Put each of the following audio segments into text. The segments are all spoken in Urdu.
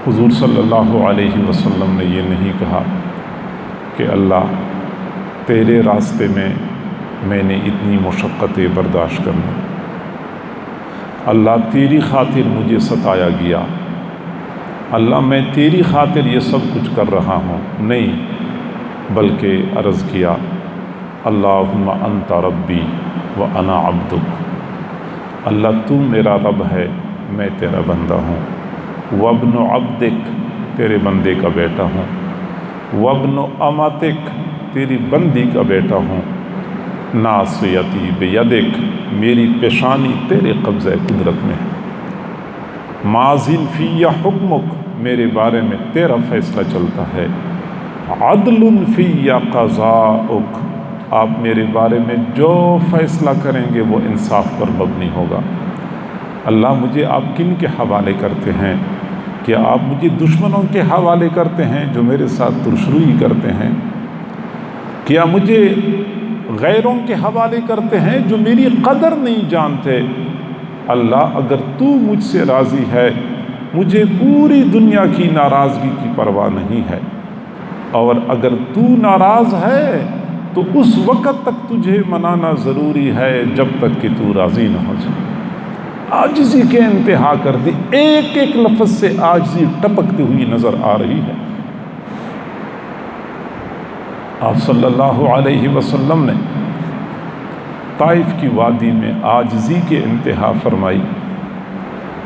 حضور صلی اللہ علیہ وسلم نے یہ نہیں کہا کہ اللہ تیرے راستے میں نے اتنی مشقتیں برداشت کرنا، اللہ تیری خاطر مجھے ستایا گیا، اللہ میں تیری خاطر یہ سب کچھ کر رہا ہوں، نہیں، بلکہ عرض کیا اللہم انت ربی وانا عبدک، اللہ تو میرا رب ہے، میں تیرا بندہ ہوں، وابن عبدک، تیرے بندے کا بیٹا ہوں، وابن امتک، تیری بندی کا بیٹا ہوں، ناصیتی بیدک، میری پیشانی تیرے قبضہ قدرت میں ہے، ماضٍ فی حکمک، میرے بارے میں تیرا فیصلہ چلتا ہے، عدل فی قضاؤک، آپ میرے بارے میں جو فیصلہ کریں گے وہ انصاف پر مبنی ہوگا۔ اللہ مجھے آپ کن کے حوالے کرتے ہیں؟ کیا آپ مجھے دشمنوں کے حوالے کرتے ہیں جو میرے ساتھ ترشروئی کرتے ہیں؟ کیا مجھے غیروں کے حوالے کرتے ہیں جو میری قدر نہیں جانتے؟ اللہ اگر تو مجھ سے راضی ہے، مجھے پوری دنیا کی ناراضگی کی پرواہ نہیں ہے، اور اگر تو ناراض ہے تو اس وقت تک تجھے منانا ضروری ہے جب تک کہ تو راضی نہ ہو جائے۔ عاجزی کے انتہا کر دی، ایک ایک لفظ سے عاجزی ٹپکتی ہوئی نظر آ رہی ہے۔ آپ صلی اللہ علیہ وسلم نے طائف کی وادی میں عاجزی کے انتہا فرمائی۔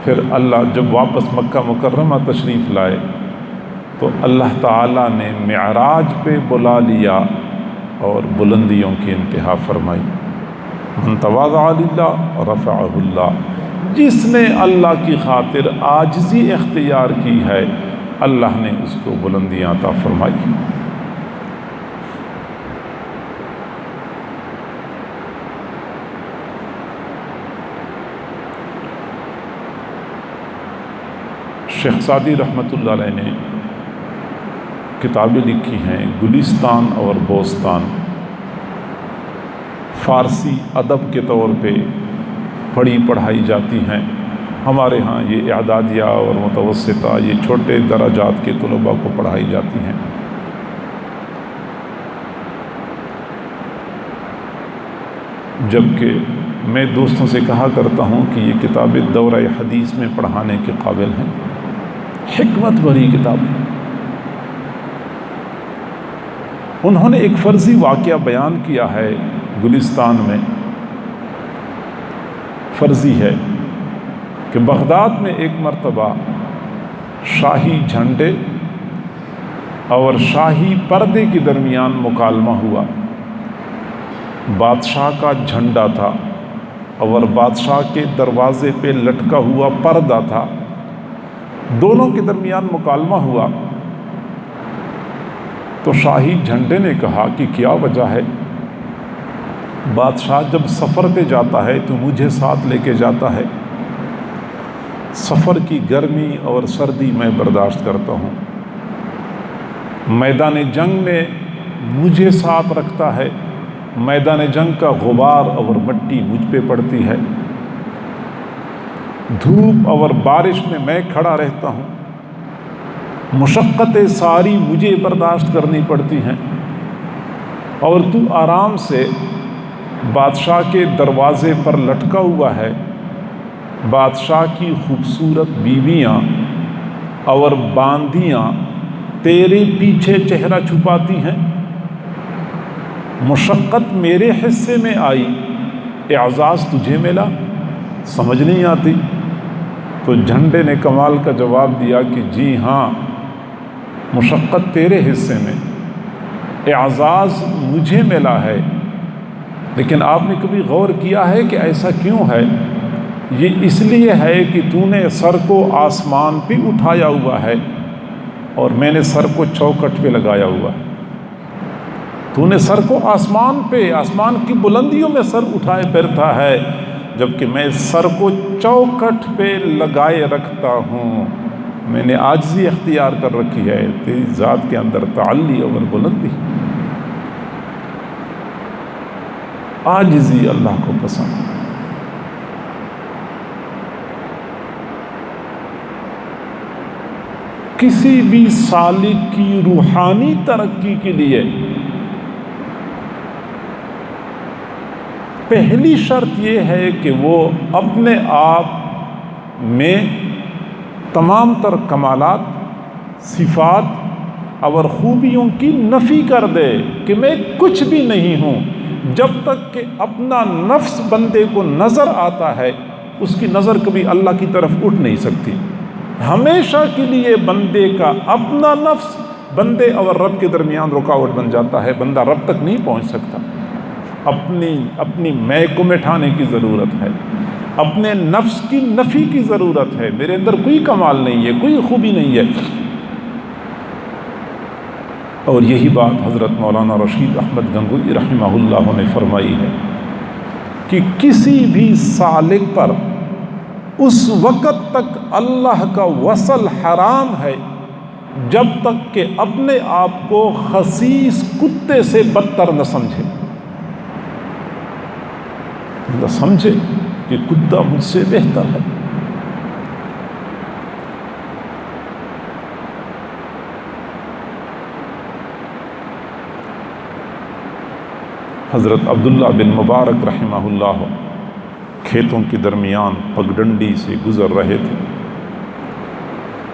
پھر اللہ جب واپس مکہ مکرمہ تشریف لائے تو اللہ تعالیٰ نے معراج پہ بلا لیا اور بلندیوں کی انتہا فرمائی۔ من تواضع للہ رفعہ اللہ، جس نے اللہ کی خاطر عاجزی اختیار کی ہے اللہ نے اس کو بلندیاں عطا فرمائی۔ شیخ سعدی رحمۃ اللہ علیہ نے کتابیں لکھی ہیں، گلستان اور بوستان، فارسی ادب کے طور پہ پڑھی پڑھائی جاتی ہیں۔ ہمارے ہاں یہ اعدادیہ اور متوسطہ، یہ چھوٹے درجات کے طلباء کو پڑھائی جاتی ہیں۔ جبکہ میں دوستوں سے کہا کرتا ہوں کہ یہ کتابیں دورہ حدیث میں پڑھانے کے قابل ہیں، حکمت بھری کتابیں۔ انہوں نے ایک فرضی واقعہ بیان کیا ہے گلستان میں، فرضی ہے کہ بغداد میں ایک مرتبہ شاہی جھنڈے اور شاہی پردے کے درمیان مکالمہ ہوا۔ بادشاہ کا جھنڈا تھا اور بادشاہ کے دروازے پہ لٹکا ہوا پردہ تھا، دونوں کے درمیان مکالمہ ہوا۔ تو شاہی جھنڈے نے کہا کہ کیا وجہ ہے؟ بادشاہ جب سفر پہ جاتا ہے تو مجھے ساتھ لے کے جاتا ہے، سفر کی گرمی اور سردی میں برداشت کرتا ہوں، میدان جنگ میں مجھے ساتھ رکھتا ہے، میدان جنگ کا غبار اور مٹی مجھ پہ پڑتی ہے، دھوپ اور بارش میں کھڑا رہتا ہوں، مشقتیں ساری مجھے برداشت کرنی پڑتی ہیں، اور تو آرام سے بادشاہ کے دروازے پر لٹکا ہوا ہے، بادشاہ کی خوبصورت بیویاں اور باندیاں تیرے پیچھے چہرہ چھپاتی ہیں، مشقت میرے حصے میں آئی، اعزاز تجھے ملا، سمجھ نہیں آتی؟ تو جھنڈے نے کمال کا جواب دیا کہ جی ہاں، مشقت تیرے حصے میں، اعزاز مجھے ملا ہے، لیکن آپ نے کبھی غور کیا ہے کہ ایسا کیوں ہے؟ یہ اس لیے ہے کہ تو نے سر کو آسمان پہ اٹھایا ہوا ہے اور میں نے سر کو چوکھٹ پہ لگایا ہوا ہے۔ تو نے سر کو آسمان پہ، آسمان کی بلندیوں میں سر اٹھائے پھرتا ہے، جبکہ میں سر کو چوکھٹ پہ لگائے رکھتا ہوں۔ میں نے عاجزی اختیار کر رکھی ہے، تیری ذات کے اندر تعلی اور بلندی۔ عاجزی اللہ کو پسند۔ کسی بھی سالک کی روحانی ترقی کے لیے پہلی شرط یہ ہے کہ وہ اپنے آپ میں تمام تر کمالات، صفات اور خوبیوں کی نفی کر دے کہ میں کچھ بھی نہیں ہوں۔ جب تک کہ اپنا نفس بندے کو نظر آتا ہے، اس کی نظر کبھی اللہ کی طرف اٹھ نہیں سکتی۔ ہمیشہ کے لیے بندے کا اپنا نفس بندے اور رب کے درمیان رکاوٹ بن جاتا ہے، بندہ رب تک نہیں پہنچ سکتا۔ اپنی میں کو مٹھانے کی ضرورت ہے، اپنے نفس کی نفی کی ضرورت ہے۔ میرے اندر کوئی کمال نہیں ہے، کوئی خوبی نہیں ہے۔ اور یہی بات حضرت مولانا رشید احمد گنگوئی رحمہ اللہ نے فرمائی ہے کہ کسی بھی سالک پر اس وقت تک اللہ کا وصل حرام ہے جب تک کہ اپنے آپ کو خسیس کتے سے بدتر نہ سمجھے، نہ سمجھے کہ کتا مجھ سے بہتر ہے۔ حضرت عبداللہ بن مبارک رحمہ اللہ کھیتوں کے درمیان پگڈنڈی سے گزر رہے تھے۔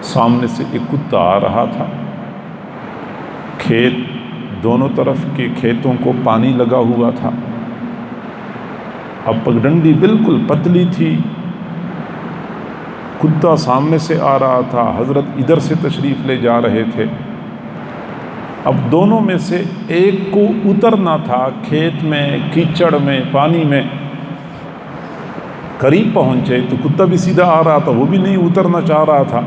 سامنے سے ایک کتا آ رہا تھا۔ کھیت دونوں طرف کے کھیتوں کو پانی لگا ہوا تھا۔ اب پگڈنڈی بالکل پتلی تھی، کتا سامنے سے آ رہا تھا، حضرت ادھر سے تشریف لے جا رہے تھے۔ اب دونوں میں سے ایک کو اترنا تھا، کھیت میں، کیچڑ میں، پانی میں۔ قریب پہنچے تو کتا بھی سیدھا آ رہا تھا، وہ بھی نہیں اترنا چاہ رہا تھا،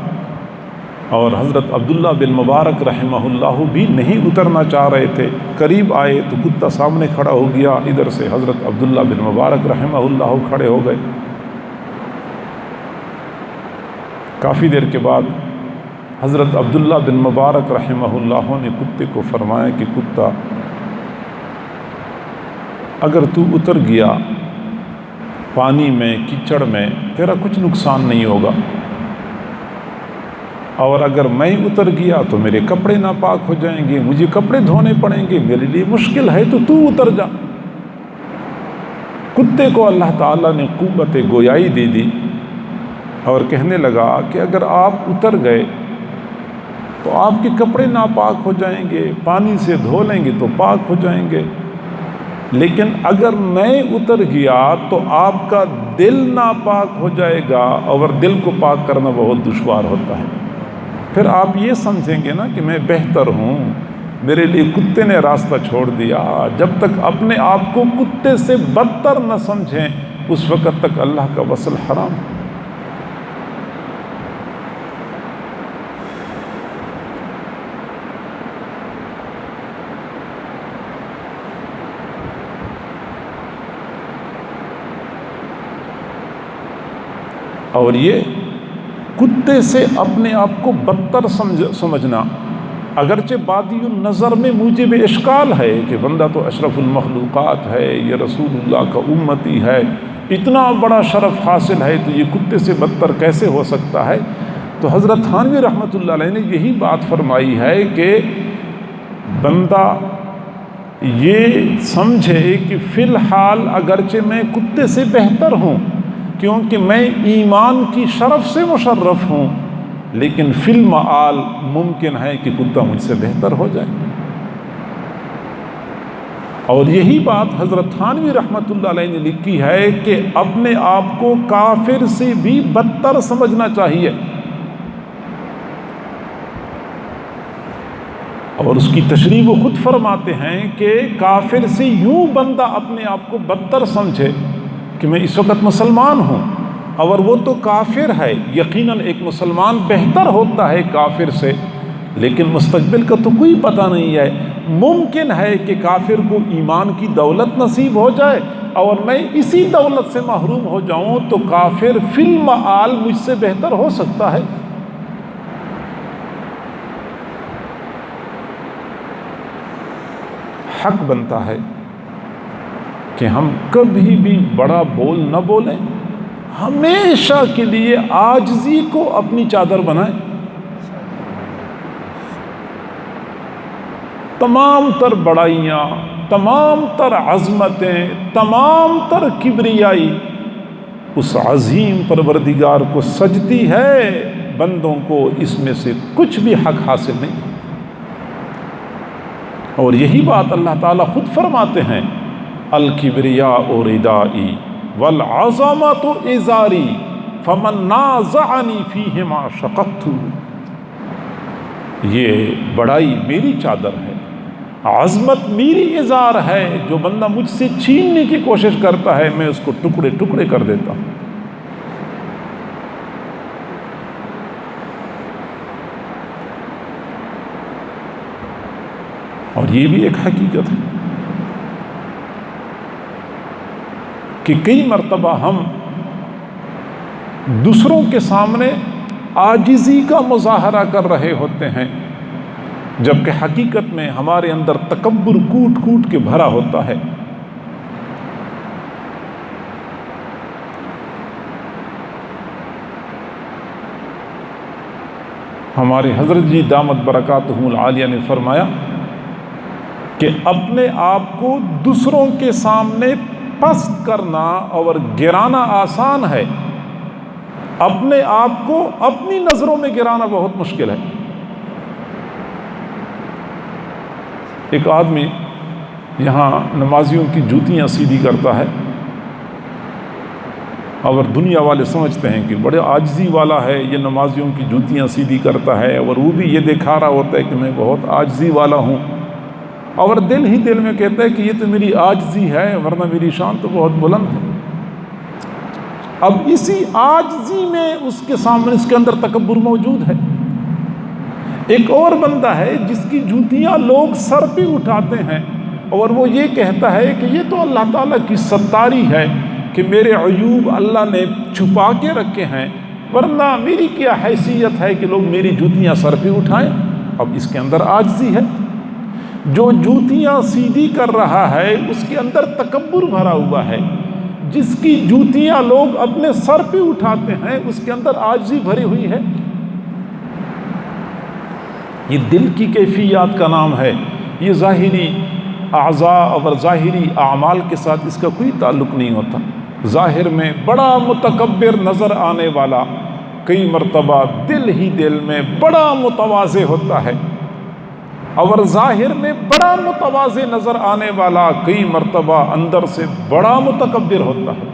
اور حضرت عبداللہ بن مبارک رحمہ اللہ بھی نہیں اترنا چاہ رہے تھے۔ قریب آئے تو کتا سامنے کھڑا ہو گیا، ادھر سے حضرت عبداللہ بن مبارک رحمہ اللہ کھڑے ہو گئے۔ کافی دیر کے بعد حضرت عبداللہ بن مبارک رحمہ اللہ نے کتے کو فرمایا کہ کتا، اگر تو اتر گیا پانی میں، کیچڑ میں، تیرا کچھ نقصان نہیں ہوگا، اور اگر میں اتر گیا تو میرے کپڑے ناپاک ہو جائیں گے، مجھے کپڑے دھونے پڑیں گے، میرے لیے مشکل ہے، تو اتر جا۔ کتے کو اللہ تعالیٰ نے قوت گویائی دے دی اور کہنے لگا کہ اگر آپ اتر گئے تو آپ کے کپڑے ناپاک ہو جائیں گے، پانی سے دھو لیں گے تو پاک ہو جائیں گے، لیکن اگر میں اتر گیا تو آپ کا دل ناپاک ہو جائے گا، اور دل کو پاک کرنا بہت دشوار ہوتا ہے۔ پھر آپ یہ سمجھیں گے نا کہ میں بہتر ہوں، میرے لیے کتے نے راستہ چھوڑ دیا۔ جب تک اپنے آپ کو کتے سے بدتر نہ سمجھیں، اس وقت تک اللہ کا وصل حرام ہے۔ اور یہ کتے سے اپنے آپ کو بدتر سمجھنا، اگرچہ بادی النظر میں موجب اشکال ہے کہ بندہ تو اشرف المخلوقات ہے، یہ رسول اللہ کا امتی ہے، اتنا بڑا شرف حاصل ہے، تو یہ کتے سے بدتر کیسے ہو سکتا ہے؟ تو حضرت تھانوی رحمۃ اللہ علیہ نے یہی بات فرمائی ہے کہ بندہ یہ سمجھے کہ فی الحال اگرچہ میں کتے سے بہتر ہوں، کیونکہ میں ایمان کی شرف سے مشرف ہوں، لیکن فی المعال ممکن ہے کہ کتا مجھ سے بہتر ہو جائے۔ اور یہی بات حضرت تھانوی رحمۃ اللہ علیہ نے لکھی ہے کہ اپنے آپ کو کافر سے بھی بدتر سمجھنا چاہیے، اور اس کی تشریح وہ خود فرماتے ہیں کہ کافر سے یوں بندہ اپنے آپ کو بدتر سمجھے کہ میں اس وقت مسلمان ہوں، اور وہ تو کافر ہے، یقیناً ایک مسلمان بہتر ہوتا ہے کافر سے، لیکن مستقبل کا تو کوئی پتہ نہیں ہے، ممکن ہے کہ کافر کو ایمان کی دولت نصیب ہو جائے اور میں اسی دولت سے محروم ہو جاؤں، تو کافر فی المعال مجھ سے بہتر ہو سکتا ہے۔ حق بنتا ہے کہ ہم کبھی بھی بڑا بول نہ بولیں، ہمیشہ کے لیے عاجزی کو اپنی چادر بنائیں۔ تمام تر بڑائیاں، تمام تر عظمتیں، تمام تر کبریائی اس عظیم پروردگار کو سجدی ہے، بندوں کو اس میں سے کچھ بھی حق حاصل نہیں۔ اور یہی بات اللہ تعالیٰ خود فرماتے ہیں، الکبریاء ردائی والعظمۃ ازاری فمن نازعنی فیہما شققت۔ یہ بڑائی میری چادر ہے، عظمت میری ازار ہے، جو بندہ مجھ سے چھیننے کی کوشش کرتا ہے میں اس کو ٹکڑے ٹکڑے کر دیتا ہوں۔ اور یہ بھی ایک حقیقت ہے کہ کئی مرتبہ ہم دوسروں کے سامنے عاجزی کا مظاہرہ کر رہے ہوتے ہیں، جبکہ حقیقت میں ہمارے اندر تکبر کوٹ کوٹ کے بھرا ہوتا ہے۔ ہمارے حضرت جی دامت برکاتہم العالیہ نے فرمایا کہ اپنے آپ کو دوسروں کے سامنے پست کرنا اور گرانا آسان ہے، اپنے آپ کو اپنی نظروں میں گرانا بہت مشکل ہے۔ ایک آدمی یہاں نمازیوں کی جوتیاں سیدھی کرتا ہے، اور دنیا والے سمجھتے ہیں کہ بڑے عاجزی والا ہے، یہ نمازیوں کی جوتیاں سیدھی کرتا ہے، اور وہ بھی یہ دکھا رہا ہوتا ہے کہ میں بہت عاجزی والا ہوں، اور دل ہی دل میں کہتا ہے کہ یہ تو میری عاجزی ہے، ورنہ میری شان تو بہت بلند ہے۔ اب اسی عاجزی میں اس کے سامنے اس کے اندر تکبر موجود ہے۔ ایک اور بندہ ہے جس کی جوتیاں لوگ سر پہ اٹھاتے ہیں، اور وہ یہ کہتا ہے کہ یہ تو اللہ تعالیٰ کی ستاری ہے کہ میرے عیوب اللہ نے چھپا کے رکھے ہیں، ورنہ میری کیا حیثیت ہے کہ لوگ میری جوتیاں سر پہ اٹھائیں۔ اب اس کے اندر عاجزی ہے۔ جو جوتیاں سیدھی کر رہا ہے اس کے اندر تکبر بھرا ہوا ہے، جس کی جوتیاں لوگ اپنے سر پہ اٹھاتے ہیں اس کے اندر عاجزی بھری ہوئی ہے۔ یہ دل کی کیفیات کا نام ہے، یہ ظاہری اعضاء اور ظاہری اعمال کے ساتھ اس کا کوئی تعلق نہیں ہوتا۔ ظاہر میں بڑا متکبر نظر آنے والا کئی مرتبہ دل ہی دل میں بڑا متواضع ہوتا ہے، اور ظاہر میں بڑا متواضع نظر آنے والا کئی مرتبہ اندر سے بڑا متکبر ہوتا ہے،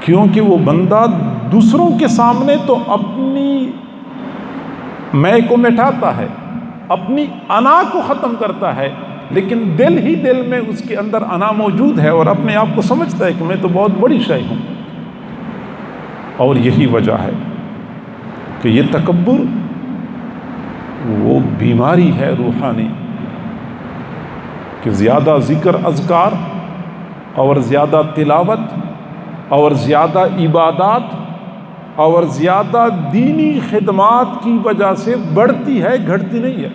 کیونکہ وہ بندہ دوسروں کے سامنے تو اپنی میں کو مٹاتا ہے، اپنی انا کو ختم کرتا ہے، لیکن دل ہی دل میں اس کے اندر انا موجود ہے، اور اپنے آپ کو سمجھتا ہے کہ میں تو بہت بڑی شے ہوں۔ اور یہی وجہ ہے کہ یہ تکبر وہ بیماری ہے روحانی، کہ زیادہ ذکر اذکار اور زیادہ تلاوت اور زیادہ عبادات اور زیادہ دینی خدمات کی وجہ سے بڑھتی ہے، گھٹتی نہیں ہے۔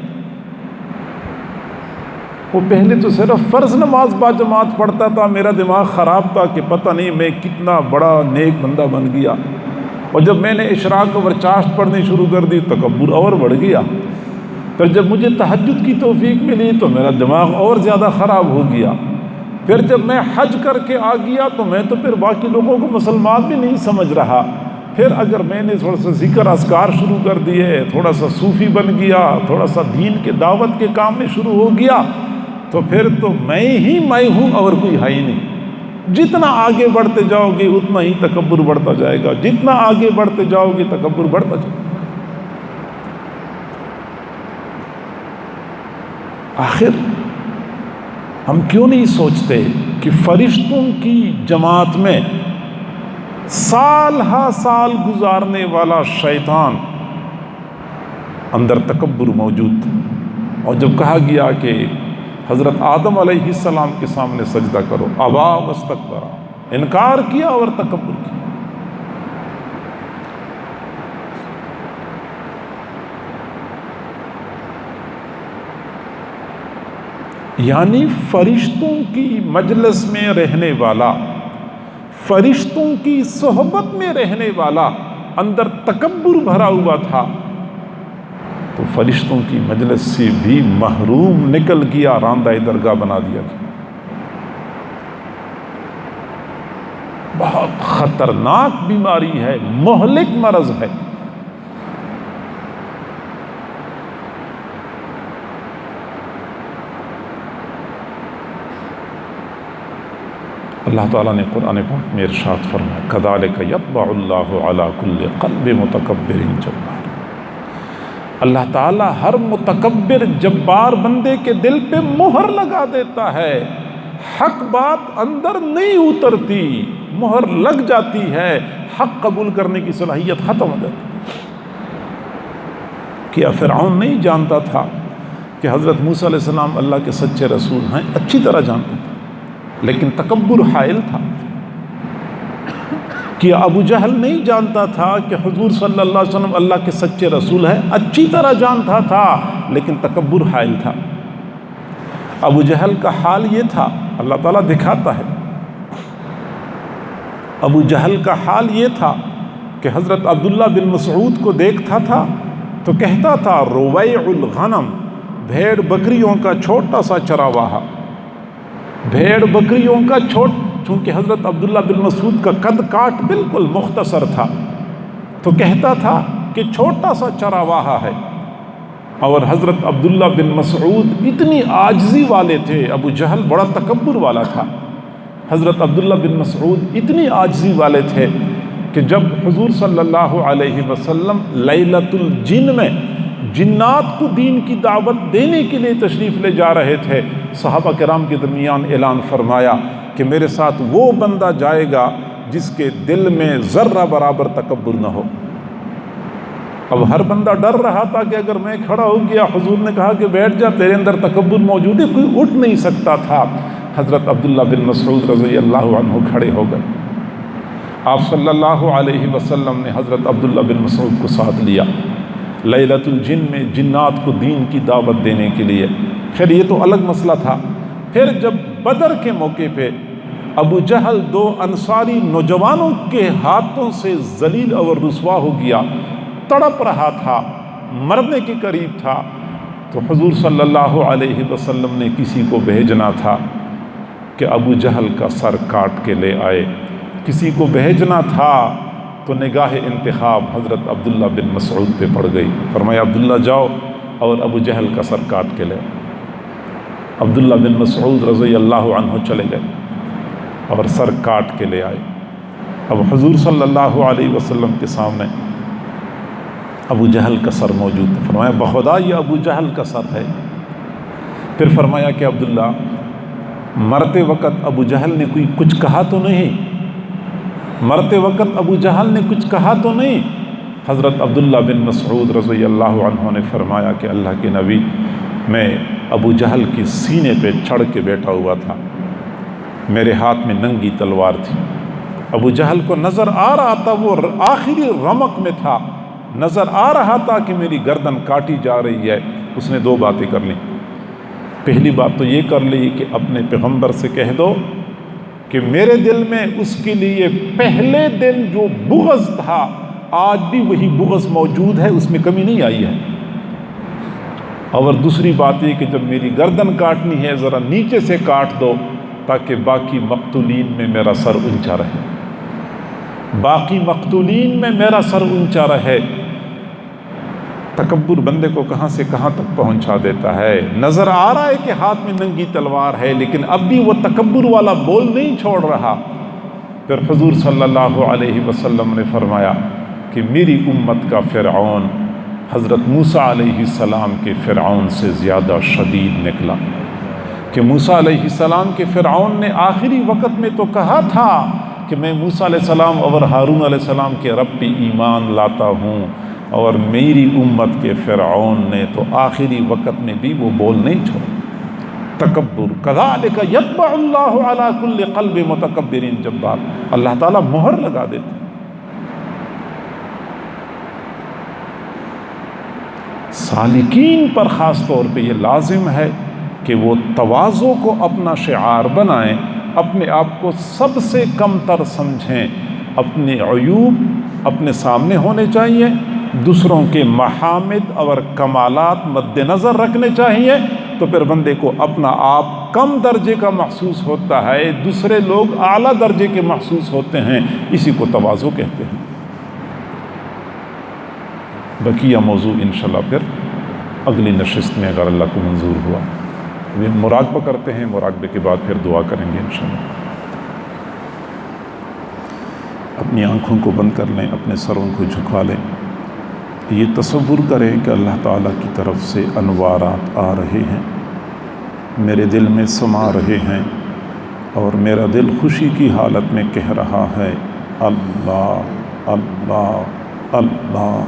وہ پہلے تو صرف فرض نماز با جماعت پڑھتا تھا، میرا دماغ خراب تھا کہ پتہ نہیں میں کتنا بڑا نیک بندہ بن گیا، اور جب میں نے اشراق اور چاشت پڑھنی شروع کر دی تکبر اور بڑھ گیا، پھر جب مجھے تہجد کی توفیق ملی تو میرا دماغ اور زیادہ خراب ہو گیا، پھر جب میں حج کر کے آ گیا تو میں تو پھر باقی لوگوں کو مسلمان بھی نہیں سمجھ رہا، پھر اگر میں نے تھوڑا سا ذکر اذکار شروع کر دیے، تھوڑا سا صوفی بن گیا، تھوڑا سا دین کے دعوت کے کام میں شروع ہو گیا، تو پھر تو میں ہی میں ہوں اور کوئی ہے ہی نہیں۔ جتنا آگے بڑھتے جاؤ گے اتنا ہی تکبر بڑھتا جائے گا، جتنا آگے بڑھتے جاؤ گے تکبر بڑھتا جائے گا۔ آخر ہم کیوں نہیں سوچتے کہ فرشتوں کی جماعت میں سال ہا سال گزارنے والا شیطان اندر تکبر موجود تھا، اور جب کہا گیا کہ حضرت آدم علیہ السلام کے سامنے سجدہ کرو، ابا واستکبر، انکار کیا اور تکبر کیا۔ یعنی فرشتوں کی مجلس میں رہنے والا، فرشتوں کی صحبت میں رہنے والا اندر تکبر بھرا ہوا تھا، تو فرشتوں کی مجلس سے بھی محروم نکل گیا، راندہ درگاہ بنا دیا گیا۔ بہت خطرناک بیماری ہے، مہلک مرض ہے۔ اللہ تعالیٰ نے قرآن پاک میں ارشاد فرمایا کذالک یطبع اللہ علی کل قلب متکبر جبار۔ اللہ تعالیٰ ہر متکبر جبار بندے کے دل پہ مہر لگا دیتا ہے، حق بات اندر نہیں اترتی، مہر لگ جاتی ہے، حق قبول کرنے کی صلاحیت ختم ہو جاتی۔ کیا فرعون نہیں جانتا تھا کہ حضرت موسیٰ علیہ السلام اللہ کے سچے رسول ہیں؟ اچھی طرح جانتا تھا، لیکن تکبر حائل تھا۔ کیا ابو جہل نہیں جانتا تھا کہ حضور صلی اللہ علیہ وسلم اللہ کے سچے رسول ہیں؟ اچھی طرح جانتا تھا، لیکن تکبر حائل تھا۔ ابو جہل کا حال یہ تھا، اللہ تعالیٰ دکھاتا ہے، ابو جہل کا حال یہ تھا کہ حضرت عبداللہ بن مسعود کو دیکھتا تھا تو کہتا تھا رویع الغنم، بھیڑ بکریوں کا چھوٹا سا چراواہا، بھیڑ بکریوں کا چونکہ حضرت عبداللہ بن مسعود کا قد کاٹ بالکل مختصر تھا تو کہتا تھا کہ چھوٹا سا چراواہا ہے۔ اور حضرت عبداللہ بن مسعود اتنی عاجزی والے تھے، ابو جہل بڑا تکبر والا تھا، حضرت عبداللہ بن مسعود اتنی عاجزی والے تھے کہ جب حضور صلی اللہ علیہ وسلم لیلۃ الجن میں جنات کو دین کی دعوت دینے کے لیے تشریف لے جا رہے تھے، صحابہ کرام کے درمیان اعلان فرمایا کہ میرے ساتھ وہ بندہ جائے گا جس کے دل میں ذرہ برابر تکبر نہ ہو۔ اب ہر بندہ ڈر رہا تھا کہ اگر میں کھڑا ہو گیا، حضور نے کہا کہ بیٹھ جا، تیرے اندر تکبر موجود ہے، کوئی اٹھ نہیں سکتا تھا۔ حضرت عبداللہ بن مسعود رضی اللہ عنہ کھڑے ہو گئے۔ آپ صلی اللہ علیہ وسلم نے حضرت عبداللہ بن مسعود کو ساتھ لیا لیلۃ الجن میں جنات کو دین کی دعوت دینے کے لیے۔ خیر یہ تو الگ مسئلہ تھا۔ پھر جب بدر کے موقع پہ ابو جہل دو انصاری نوجوانوں کے ہاتھوں سے ذلیل اور رسوا ہو گیا، تڑپ رہا تھا، مرنے کے قریب تھا، تو حضور صلی اللہ علیہ وسلم نے کسی کو بھیجنا تھا کہ ابو جہل کا سر کاٹ کے لے آئے، کسی کو بھیجنا تھا تو نگاہ انتخاب حضرت عبداللہ بن مسعود پہ پڑ گئی۔ فرمایا عبداللہ جاؤ اور ابو جہل کا سر کاٹ کے لے۔ عبداللہ بن مسعود رضی اللہ عنہ چلے گئے اور سر کاٹ کے لے آئے۔ اب حضور صلی اللہ علیہ وسلم کے سامنے ابو جہل کا سر موجود تھا۔ فرمایا بخدا یہ ابو جہل کا سر ہے۔ پھر فرمایا کہ عبداللہ مرتے وقت ابو جہل نے کچھ کہا تو نہیں؟ مرتے وقت ابو جہل نے کچھ کہا تو نہیں؟ حضرت عبداللہ بن مسعود رضی اللہ عنہ نے فرمایا کہ اللہ کے نبی، میں ابو جہل کے سینے پہ چڑھ کے بیٹھا ہوا تھا، میرے ہاتھ میں ننگی تلوار تھی، ابو جہل کو نظر آ رہا تھا، وہ آخری رمق میں تھا، نظر آ رہا تھا کہ میری گردن کاٹی جا رہی ہے۔ اس نے دو باتیں کر لیں۔ پہلی بات تو یہ کر لی کہ اپنے پیغمبر سے کہہ دو کہ میرے دل میں اس کے لیے پہلے دن جو بغض تھا آج بھی وہی بغض موجود ہے، اس میں کمی نہیں آئی ہے۔ اور دوسری بات یہ کہ جب میری گردن کاٹنی ہے ذرا نیچے سے کاٹ دو تاکہ باقی مقتولین میں میرا سر اونچا رہے، باقی مقتولین میں میرا سر اونچا رہے۔ تکبر بندے کو کہاں سے کہاں تک پہنچا دیتا ہے۔ نظر آ رہا ہے کہ ہاتھ میں ننگی تلوار ہے، لیکن اب بھی وہ تکبر والا بول نہیں چھوڑ رہا۔ پھر حضور صلی اللہ علیہ وسلم نے فرمایا کہ میری امت کا فرعون حضرت موسیٰ علیہ السلام کے فرعون سے زیادہ شدید نکلا، کہ موسیٰ علیہ السلام کے فرعون نے آخری وقت میں تو کہا تھا کہ میں موسیٰ علیہ السلام اور ہارون علیہ السلام کے رب پہ ایمان لاتا ہوں، اور میری امت کے فرعون نے تو آخری وقت میں بھی وہ بول نہیں چھوڑا۔ تکبر کذالک یطبع اللہ علی کل قلب متکبر جبار، اللہ تعالیٰ مہر لگا دیتا۔ سالکین پر خاص طور پہ یہ لازم ہے کہ وہ تواضع کو اپنا شعار بنائیں، اپنے آپ کو سب سے کم تر سمجھیں، اپنے عیوب اپنے سامنے ہونے چاہیے دوسروں کے محامد اور کمالات مد نظر رکھنے چاہیے، تو پھر بندے کو اپنا آپ کم درجے کا محسوس ہوتا ہے، دوسرے لوگ اعلیٰ درجے کے محسوس ہوتے ہیں، اسی کو تواضع کہتے ہیں۔ بقیہ موضوع انشاءاللہ پھر اگلی نشست میں اگر اللہ کو منظور ہوا، مراقبہ کرتے ہیں، مراقبے کے بعد پھر دعا کریں گے انشاءاللہ۔ اپنی آنکھوں کو بند کر لیں، اپنے سروں کو جھکا لیں، یہ تصور کریں کہ اللہ تعالیٰ کی طرف سے انوارات آ رہے ہیں، میرے دل میں سما رہے ہیں، اور میرا دل خوشی کی حالت میں کہہ رہا ہے اللہ اللہ اللہ۔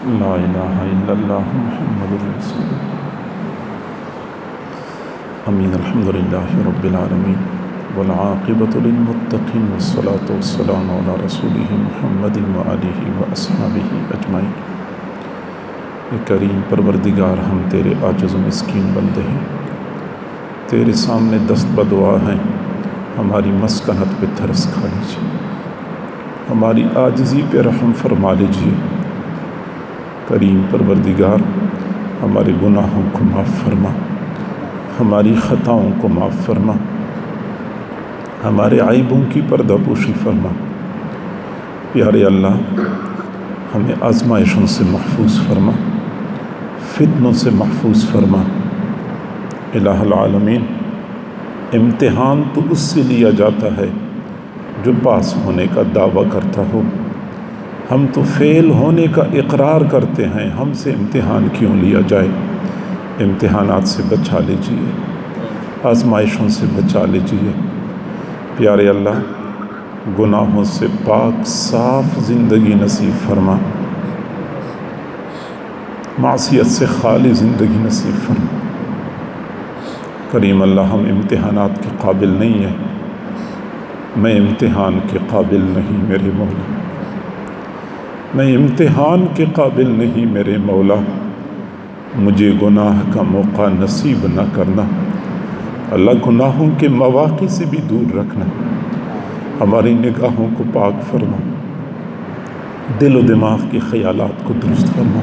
لا الہ الا اللہ محمد رسول اللہ. امین. الحمدللہ رب العالمین والعاقبۃ للمتقین والصلاۃ والسلام علی رسولہ محمد وآلہ واصحابہ اجمعین. اے کریم پروردگار، ہم تیرے عاجز و مسکین بندے ہیں، تیرے سامنے دست بدعا ہیں. ہماری مسکنت پہ ترس کھا لیجیے، ہماری عاجزی پہ رحم فرما لیجیے. کریم پروردگار، ہمارے گناہوں کو معاف فرما، ہماری خطاؤں کو معاف فرما، ہمارے عیبوں کی پردہ پوشی فرما. پیارے اللہ، ہمیں آزمائشوں سے محفوظ فرما، فتنوں سے محفوظ فرما. الہ العالمین، امتحان تو اس سے لیا جاتا ہے جو پاس ہونے کا دعویٰ کرتا ہو. ہم تو فیل ہونے کا اقرار کرتے ہیں، ہم سے امتحان کیوں لیا جائے؟ امتحانات سے بچا لیجیے، آزمائشوں سے بچا لیجیے. پیارے اللہ، گناہوں سے پاک صاف زندگی نصیب فرما، معصیت سے خالی زندگی نصیب فرما. کریم اللہ، ہم امتحانات کے قابل نہیں ہیں، میں امتحان کے قابل نہیں میرے مولا، میں امتحان کے قابل نہیں میرے مولا. مجھے گناہ کا موقع نصیب نہ کرنا. اللہ، گناہوں کے مواقع سے بھی دور رکھنا. ہماری نگاہوں کو پاک فرما، دل و دماغ کے خیالات کو درست فرما.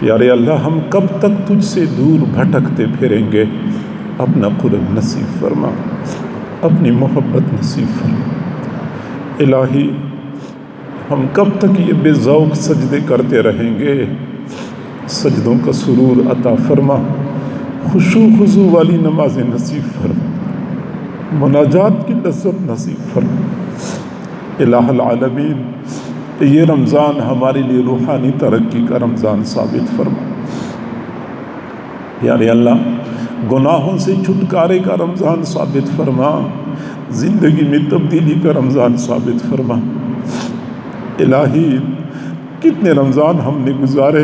پیارے اللہ، ہم کب تک تجھ سے دور بھٹکتے پھریں گے؟ اپنا قرب نصیب فرما، اپنی محبت نصیب فرما. الہی، ہم کب تک یہ بے ذوق سجدے کرتے رہیں گے؟ سجدوں کا سرور عطا فرما، خشوع خضوع والی نمازیں نصیب فرما، مناجات کی لذت نصیب فرما. الہ العالمین، یہ رمضان ہمارے لیے روحانی ترقی کا رمضان ثابت فرما. پیارے اللہ، گناہوں سے چھٹکارے کا رمضان ثابت فرما، زندگی میں تبدیلی کا رمضان ثابت فرما. الہی، کتنے رمضان ہم نے گزارے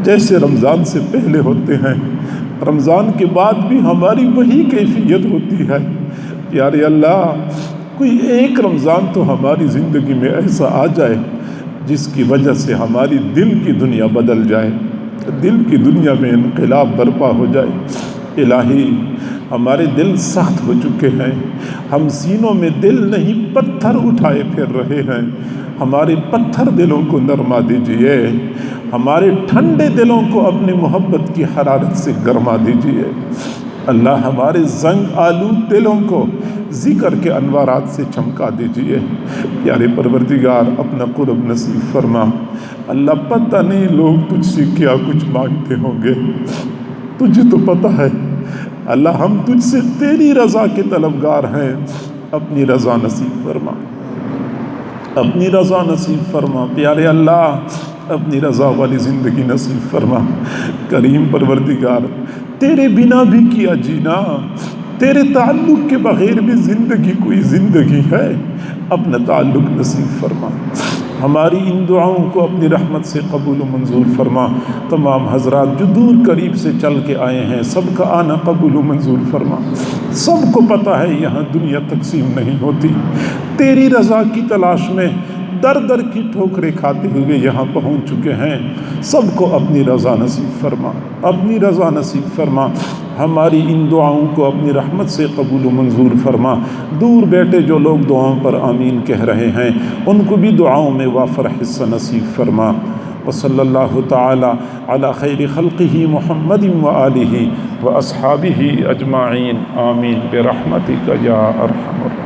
جیسے رمضان سے پہلے ہوتے ہیں، رمضان کے بعد بھی ہماری وہی کیفیت ہوتی ہے. پیارے اللہ، کوئی ایک رمضان تو ہماری زندگی میں ایسا آ جائے جس کی وجہ سے ہماری دل کی دنیا بدل جائے، دل کی دنیا میں انقلاب برپا ہو جائے. الہی، ہمارے دل سخت ہو چکے ہیں، ہم سینوں میں دل نہیں پتھر اٹھائے پھر رہے ہیں. ہمارے پتھر دلوں کو نرما دیجئے، ہمارے ٹھنڈے دلوں کو اپنی محبت کی حرارت سے گرما دیجئے. اللہ، ہمارے زنگ آلود دلوں کو ذکر کے انوارات سے چمکا دیجئے. پیارے پروردگار، اپنا قرب نصیب فرما. اللہ، پتہ نہیں لوگ تجھ سے کیا کچھ مانگتے ہوں گے، تجھے تو پتہ ہے. اللہ، ہم تجھ سے تیری رضا کے طلبگار ہیں. اپنی رضا نصیب فرما، اپنی رضا نصیب فرما. پیارے اللہ، اپنی رضا والی زندگی نصیب فرما. کریم پروردگار، تیرے بنا بھی کیا جینا، تیرے تعلق کے بغیر بھی زندگی کوئی زندگی ہے. اپنا تعلق نصیب فرما. ہماری ان دعاؤں کو اپنی رحمت سے قبول و منظور فرما. تمام حضرات جو دور قریب سے چل کے آئے ہیں، سب کا آنا قبول و منظور فرما. سب کو پتہ ہے یہاں دنیا تقسیم نہیں ہوتی، تیری رضا کی تلاش میں در در کی ٹھوکریں کھاتے ہوئے یہاں پہنچ چکے ہیں. سب کو اپنی رضا نصیب فرما، اپنی رضا نصیب فرما. ہماری ان دعاؤں کو اپنی رحمت سے قبول و منظور فرما. دور بیٹھے جو لوگ دعاؤں پر آمین کہہ رہے ہیں، ان کو بھی دعاؤں میں وافر حصہ نصیب فرما. وصلی اللہ تعالی علی خیر خلقہ محمد وآلہ واصحابہ اجمعین. آمین برحمتک یا ارحم الراحمین.